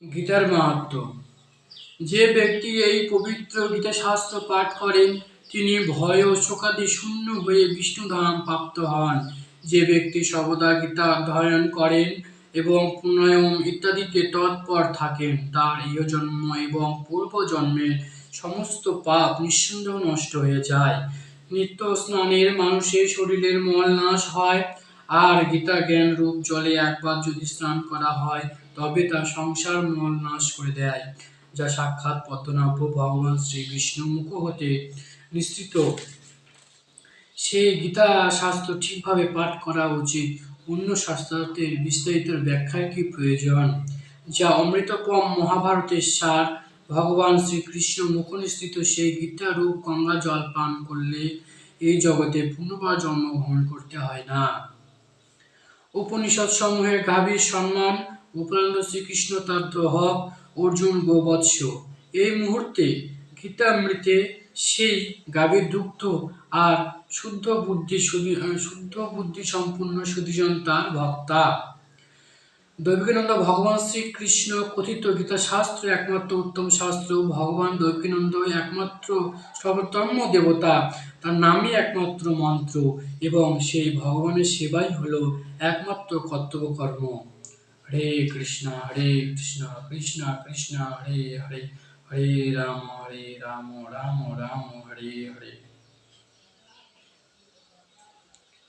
গীতার মাহাত্ম্য। যে ব্যক্তি এই পবিত্র গীতা শাস্ত্র পাঠ করেন তিনি ভয় ও শোকাদি শূন্য হয়ে বিষ্ণুধাম প্রাপ্ত হন। যে ব্যক্তি সর্বদা গীতা অধ্যয়ন করেন এবং প্রাণায়াম ইত্যাদিতে তৎপর থাকেন তার ইহজন্ম এবং পূর্বজন্মের সমস্ত পাপ নিঃসন্দেহ নষ্ট হয়ে যায়। নিত্য স্নানের মানুষের শরীরের মল নাশ হয়, আর গীতা জ্ঞান রূপ জলে একবার যদি স্নান করা হয় তবে তা সংসার মল নাশ করে দেয়, যা সাক্ষাৎ পদ্মনাভ ভগবান শ্রীবিষ্ণু মুখ হতে নিঃসৃত। সেই গীতা শাস্ত্র ঠিকভাবে পাঠ করা উচিত। অন্য শাস্ত্রের বিস্তারিত ব্যাখ্যার কি প্রয়োজন? যা অমৃতোপম মহাভারতের সার। ভগবান শ্রীকৃষ্ণ মুখনিসৃত সেই গীতা রূপ গঙ্গা জল পান করলে এই জগতে পুনর্বার জন্মগ্রহণ করতে হয় না। উপনিষদ সমূহের গাভীর সম্মান। উপরান্ত শ্রীকৃষ্ণ তার হক অর্জুন গোবৎস। এই মুহূর্তে গীতামৃতে সেই গাভীর দুগ্ধ আর শুদ্ধ বুদ্ধি সম্পূর্ণ সুধীজন তার ভক্তা। দৈবকীনন্দ ভগবান শ্রীকৃষ্ণ কথিত গীতা শাস্ত্র একমাত্র উত্তম শাস্ত্র। ভগবান দৈবকীনন্দ একমাত্র সর্বোত্তম দেবতা, তার নামই একমাত্র মন্ত্র এবং সেই ভগবানের সেবাই হল একমাত্র কর্তব্য কর্ম। হরে কৃষ্ণ কৃষ্ণ কৃষ্ণ হরে হরে, হরে রাম রাম রাম হরে হরে।